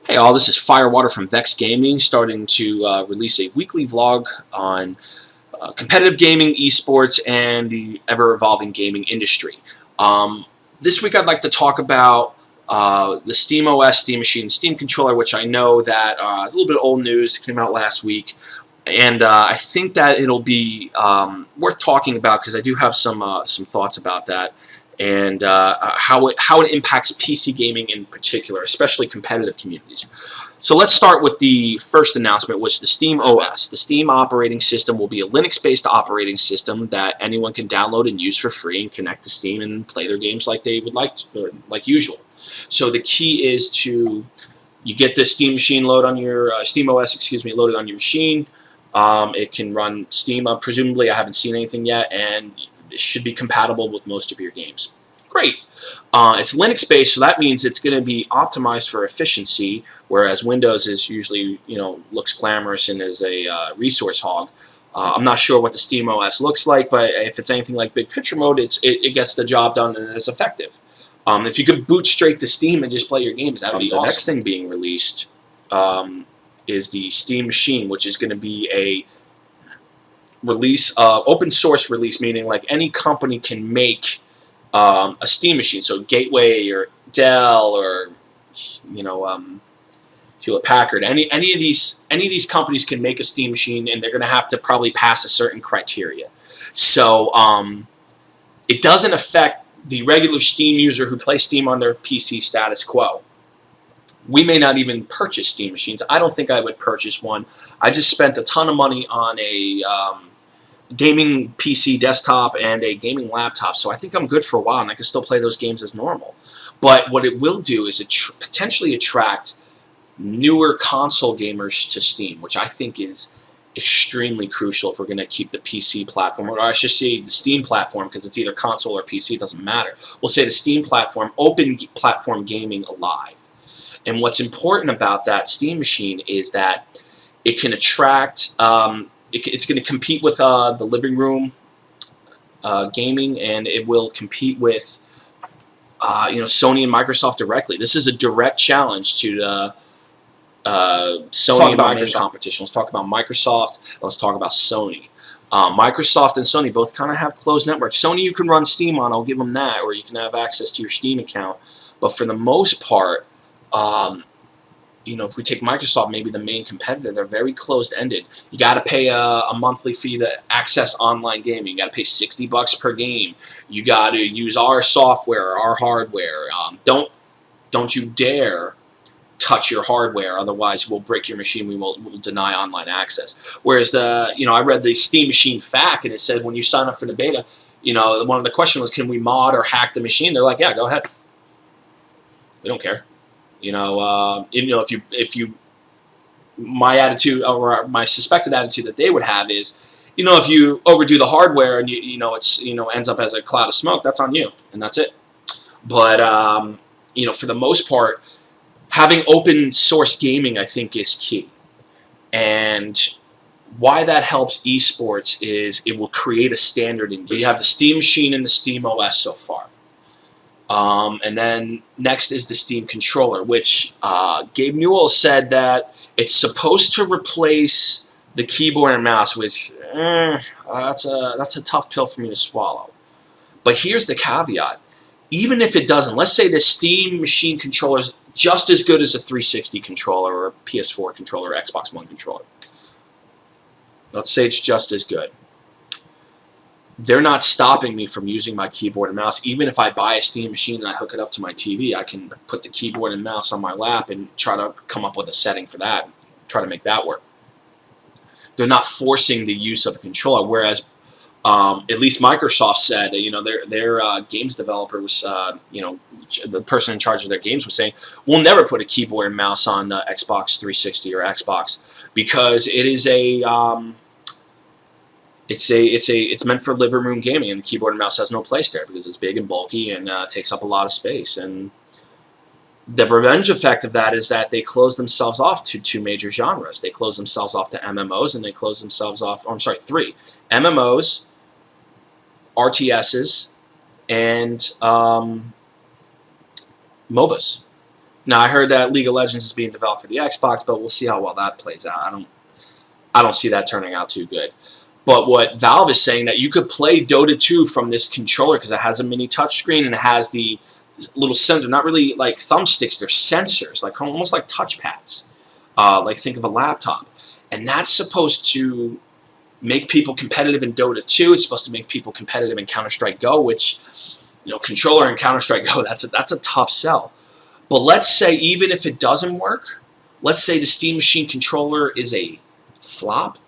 Hey all, this is FireWater from Vex Gaming, starting to release a weekly vlog on competitive gaming, esports, and the ever-evolving gaming industry. This week I'd like to talk about the SteamOS, Steam Machine, Steam Controller, which I know that is a little bit old news. It came out last week, and I think that it'll be worth talking about because I do have some thoughts about that, and how it impacts PC gaming in particular, especially competitive communities. So let's start with the first announcement, which is the SteamOS. The Steam operating system will be a Linux-based operating system that anyone can download and use for free and connect to Steam and play their games like they would like to, like usual. So the key is you get this Steam machine load on your SteamOS, excuse me, loaded on your machine. It can run Steam. Presumably, I haven't seen anything yet, and it should be compatible with most of your games. Great. It's Linux-based, so that means it's going to be optimized for efficiency, whereas Windows is usually, looks glamorous and is a resource hog. I'm not sure what the SteamOS looks like, but if it's anything like Big Picture Mode, it gets the job done and it's effective. If you could boot straight to Steam and just play your games, that would be awesome. The next thing being released is the Steam Machine, which is going to be a release, open source release, meaning like any company can make a Steam machine. So Gateway or Dell or Hewlett Packard, any of these companies can make a Steam machine, and they're going to have to probably pass a certain criteria. So it doesn't affect the regular Steam user who plays Steam on their PC status quo. We may not even purchase Steam machines. I don't think I would purchase one. I just spent a ton of money on a gaming PC desktop and a gaming laptop, so I think I'm good for a while, and I can still play those games as normal. But what it will do is potentially attract newer console gamers to Steam, which I think is extremely crucial if we're going to keep the PC platform, or I should say the Steam platform, because it's either console or PC, it doesn't matter. We'll say the Steam platform, open platform gaming alive. And what's important about that Steam machine is that it can attract, it's going to compete with the living room gaming, and it will compete with Sony and Microsoft directly. This is a direct challenge to the Sony and Microsoft competition. Let's talk about Microsoft. Let's talk about Sony. Microsoft and Sony both kind of have closed networks. Sony you can run Steam on, I'll give them that, or you can have access to your Steam account. But for the most part, if we take Microsoft, maybe the main competitor, they're very closed-ended. You got to pay a monthly fee to access online gaming. You got to pay $60 per game. You got to use our software, our hardware. Don't you dare touch your hardware, otherwise we'll break your machine. We'll deny online access. Whereas I read the Steam Machine FAQ, and it said when you sign up for the beta, one of the questions was, can we mod or hack the machine? They're like, yeah, go ahead. We don't care. My attitude, or my suspected attitude that they would have is, if you overdo the hardware and ends up as a cloud of smoke, that's on you, and that's it. But for the most part, having open source gaming, I think, is key. And why that helps esports is it will create a standard. You have the Steam Machine and the SteamOS so far. And then next is the Steam Controller, which Gabe Newell said that it's supposed to replace the keyboard and mouse, which that's a tough pill for me to swallow. But here's the caveat. Even if it doesn't, let's say the Steam Machine controller is just as good as a 360 controller or a PS4 controller or Xbox One controller. Let's say it's just as good. They're not stopping me from using my keyboard and mouse. Even if I buy a Steam machine and I hook it up to my TV, I can put the keyboard and mouse on my lap and try to come up with a setting for that, try to make that work. They're not forcing the use of the controller, whereas at least Microsoft said, their games developer was, the person in charge of their games was saying, we'll never put a keyboard and mouse on Xbox 360 or Xbox, because it is it's meant for living room gaming, and the keyboard and mouse has no place there because it's big and bulky and takes up a lot of space. And the revenge effect of that is that they close themselves off to two major genres. They close themselves off to MMOs, and they close themselves off, three. MMOs, RTSs, and MOBAs. Now I heard that League of Legends is being developed for the Xbox, but we'll see how well that plays out. I don't see that turning out too good. But what Valve is saying, that you could play Dota 2 from this controller because it has a mini touchscreen and it has the little sensor, not really like thumbsticks, they're sensors, like almost like touchpads. Like think of a laptop. And that's supposed to make people competitive in Dota 2. It's supposed to make people competitive in Counter-Strike Go, which, controller in Counter-Strike Go, that's a tough sell. But let's say even if it doesn't work, let's say the Steam Machine controller is a flop,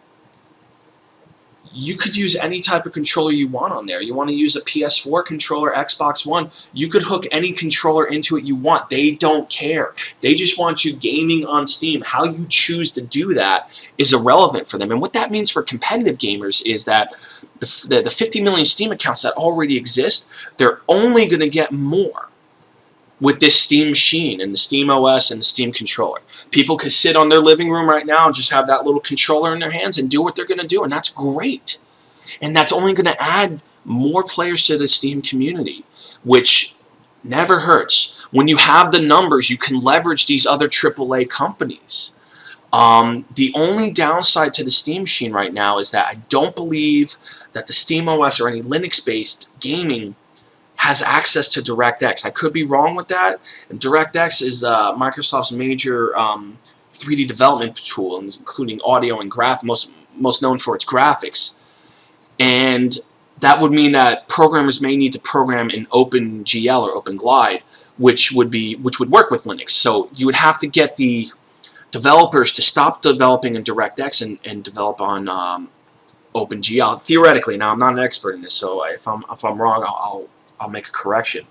you could use any type of controller you want on there. You want to use a PS4 controller, Xbox One, you could hook any controller into it you want. They don't care. They just want you gaming on Steam. How you choose to do that is irrelevant for them. And what that means for competitive gamers is that the 50 million Steam accounts that already exist, they're only going to get more with this Steam Machine and the Steam OS and the Steam controller. People could sit on their living room right now and just have that little controller in their hands and do what they're going to do, and that's great. And that's only going to add more players to the Steam community, which never hurts. When you have the numbers, you can leverage these other AAA companies. The only downside to the Steam Machine right now is that I don't believe that the Steam OS or any Linux-based gaming has access to DirectX. I could be wrong with that. And DirectX is Microsoft's major 3D development tool, including audio and graphics, most known for its graphics. And that would mean that programmers may need to program in OpenGL or OpenGlide, which would work with Linux. So you would have to get the developers to stop developing in DirectX and develop on OpenGL. Theoretically, now I'm not an expert in this, so if I'm wrong, I'll make a correction.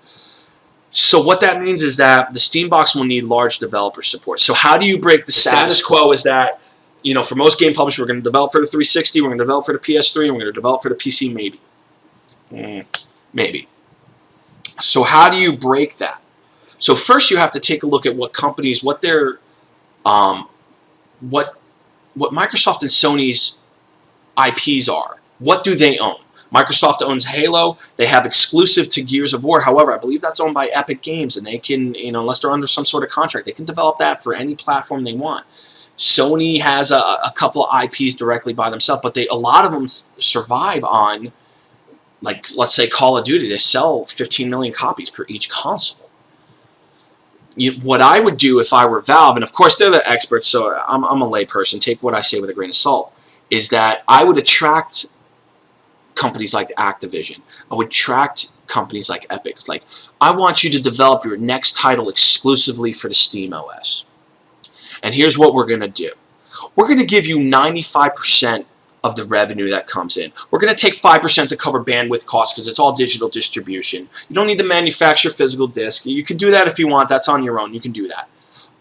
So what that means is that the SteamBox will need large developer support. So how do you break the status quo? Is that, for most game publishers, we're going to develop for the 360, we're going to develop for the PS3, and we're going to develop for the PC, maybe. Maybe. So how do you break that? So first you have to take a look at what companies, what their, what Microsoft and Sony's IPs are. What do they own? Microsoft owns Halo. They have exclusive to Gears of War. However, I believe that's owned by Epic Games, and they can, unless they're under some sort of contract, they can develop that for any platform they want. Sony has a couple of IPs directly by themselves, but a lot of them survive on, like, let's say Call of Duty. They sell 15 million copies per each console. What I would do if I were Valve, and of course they're the experts, so I'm a layperson, take what I say with a grain of salt, is that I would attract companies like Activision. I would attract companies like Epic. Like, I want you to develop your next title exclusively for the Steam OS. And here's what we're going to do. We're going to give you 95% of the revenue that comes in. We're going to take 5% to cover bandwidth costs because it's all digital distribution. You don't need to manufacture physical disc. You can do that if you want. That's on your own. You can do that.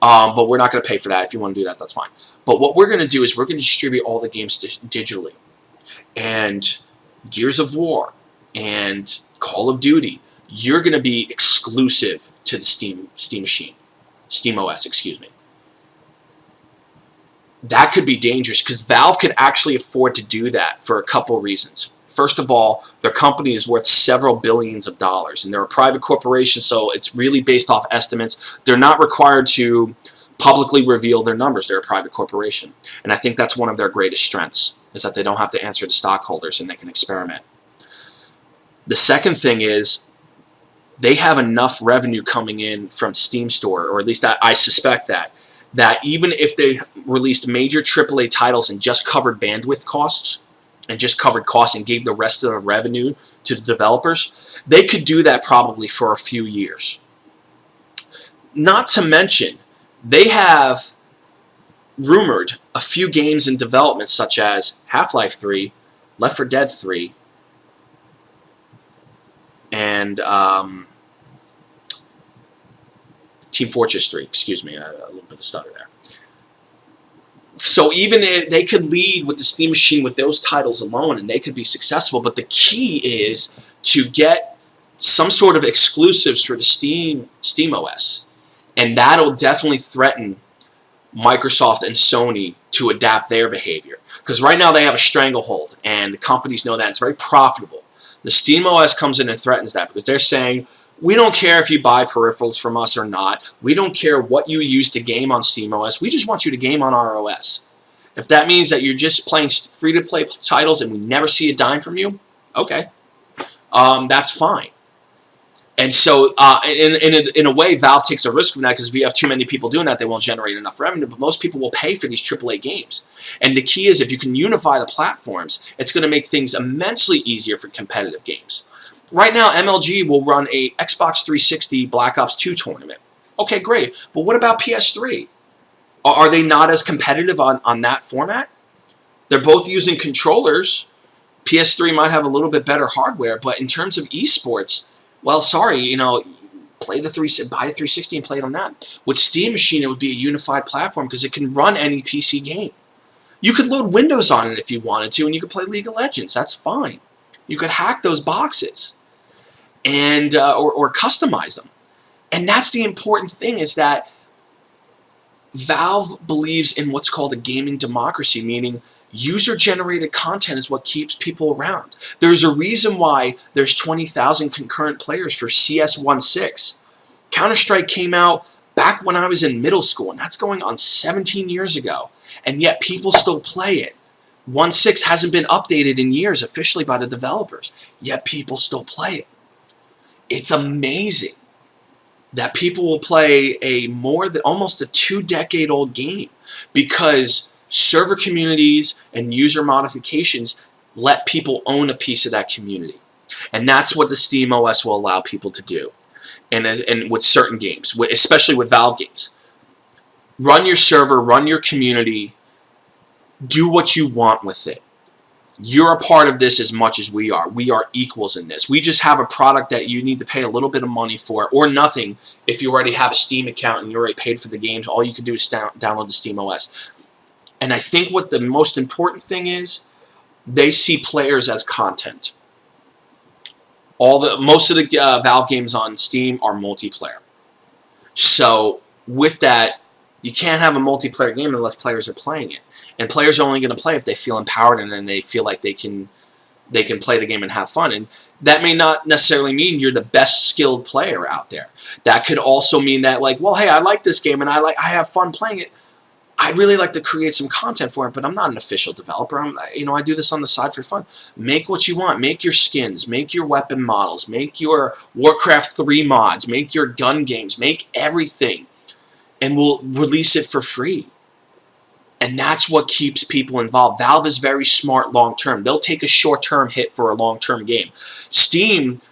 But we're not going to pay for that. If you want to do that, that's fine. But what we're going to do is we're going to distribute all the games digitally. And Gears of War and Call of Duty, you're going to be exclusive to the Steam Machine. Steam OS, excuse me. That could be dangerous because Valve could actually afford to do that for a couple reasons. First of all, their company is worth several billions of dollars, and they're a private corporation, so it's really based off estimates. They're not required to publicly reveal their numbers. They're a private corporation, and I think that's one of their greatest strengths, is that they don't have to answer to stockholders and they can experiment. The second thing is they have enough revenue coming in from Steam Store, or at least I suspect that even if they released major AAA titles and just covered bandwidth costs and just covered costs and gave the rest of the revenue to the developers, they could do that probably for a few years. Not to mention, they have rumored a few games in development such as Half-Life 3, Left 4 Dead 3, and Team Fortress 3, excuse me, a little bit of stutter there. So even if they could lead with the Steam Machine with those titles alone, and they could be successful, but the key is to get some sort of exclusives for the Steam OS, and that'll definitely threaten Microsoft and Sony to adapt their behavior. Because right now they have a stranglehold, and the companies know that it's very profitable The SteamOS comes in and threatens that because they're saying, we don't care if you buy peripherals from us or not. We don't care what you use to game on SteamOS. We just want you to game on our OS. If that means that you're just playing free-to-play titles and we never see a dime from you, okay, that's fine. And so, in a way, Valve takes a risk from that because if you have too many people doing that, they won't generate enough revenue. But most people will pay for these AAA games. And the key is, if you can unify the platforms, it's going to make things immensely easier for competitive games. Right now, MLG will run a Xbox 360 Black Ops 2 tournament. Okay, great. But what about PS3? Are they not as competitive on that format? They're both using controllers. PS3 might have a little bit better hardware, but in terms of esports, well, sorry, you know, buy a 360 and play it on that. With Steam Machine, it would be a unified platform because it can run any PC game. You could load Windows on it if you wanted to, and you could play League of Legends. That's fine. You could hack those boxes and or customize them. And that's the important thing, is that Valve believes in what's called a gaming democracy, meaning user-generated content is what keeps people around. There's a reason why there's 20,000 concurrent players for CS 1.6. Counter-Strike came out back when I was in middle school, and that's going on 17 years ago. And yet people still play it. 1.6 hasn't been updated in years officially by the developers, yet people still play it. It's amazing that people will play almost a 2-decade-old game because server communities and user modifications let people own a piece of that community. And that's what the SteamOS will allow people to do. And with certain games, especially with Valve games. Run your server, run your community, do what you want with it. You're a part of this as much as we are. We are equals in this. We just have a product that you need to pay a little bit of money for, or nothing if you already have a Steam account and you already paid for the games. All you can do is download the SteamOS. And I think what the most important thing is, they see players as content. Most of the Valve games on Steam are multiplayer. So with that, you can't have a multiplayer game unless players are playing it. And players are only going to play if they feel empowered and then they feel like they can play the game and have fun. And that may not necessarily mean you're the best skilled player out there. That could also mean that, like, well, hey, I like this game and I have fun playing it. I'd really like to create some content for it, but I'm not an official developer. I do this on the side for fun. Make what you want. Make your skins. Make your weapon models. Make your Warcraft 3 mods. Make your gun games. Make everything. And we'll release it for free. And that's what keeps people involved. Valve is very smart long-term. They'll take a short-term hit for a long-term game. Steam,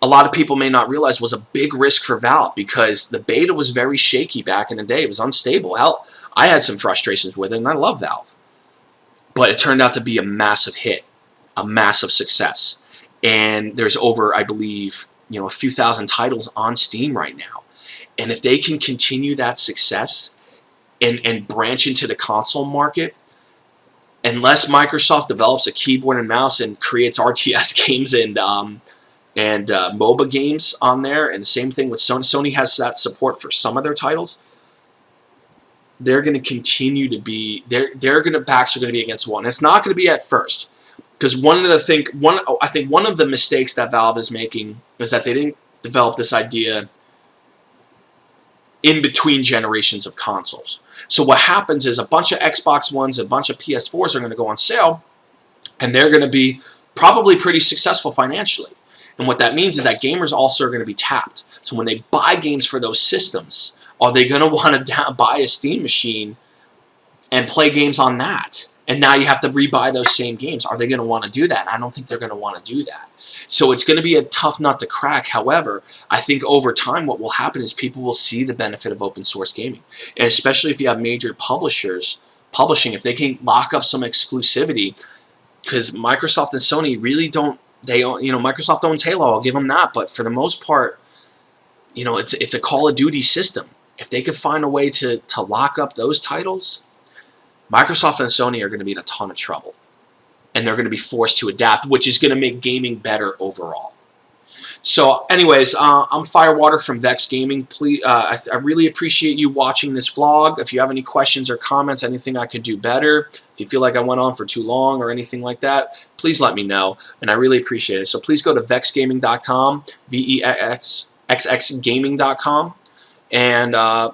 a lot of people may not realize, was a big risk for Valve because the beta was very shaky back in the day. It was unstable. Hell, I had some frustrations with it, and I love Valve. But it turned out to be a massive hit, a massive success. And there's over, I believe, a few thousand titles on Steam right now. And if they can continue that success and branch into the console market, unless Microsoft develops a keyboard and mouse and creates RTS games and MOBA games on there, and the same thing with Sony. Sony has that support for some of their titles. They're going to continue to be, backs are going to be against one. It's not going to be at first, because I think one of the mistakes that Valve is making is that they didn't develop this idea in between generations of consoles. So what happens is a bunch of Xbox Ones, a bunch of PS4s are going to go on sale, and they're going to be probably pretty successful financially. And what that means is that gamers also are going to be tapped. So when they buy games for those systems, are they going to want to buy a Steam machine and play games on that? And now you have to rebuy those same games. Are they going to want to do that? I don't think they're going to want to do that. So it's going to be a tough nut to crack. However, I think over time what will happen is people will see the benefit of open source gaming. And especially if you have major publishers publishing, if they can lock up some exclusivity, because Microsoft and Sony really don't, Microsoft owns Halo, I'll give them that, but for the most part, it's a Call of Duty system. If they could find a way to lock up those titles, Microsoft and Sony are going to be in a ton of trouble. And they're going to be forced to adapt, which is going to make gaming better overall. So, anyways, I'm FireWater from Vex Gaming. Please, I really appreciate you watching this vlog. If you have any questions or comments, anything I could do better, if you feel like I went on for too long or anything like that, please let me know, and I really appreciate it. So please go to vexgaming.com, VEXXgaming.com, and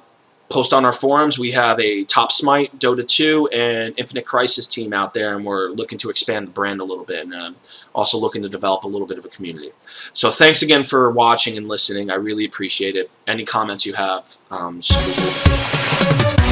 post on our forums. We have a Top Smite, Dota 2, and Infinite Crisis team out there, and we're looking to expand the brand a little bit, and also looking to develop a little bit of a community. So thanks again for watching and listening. I really appreciate it. Any comments you have, just please leave.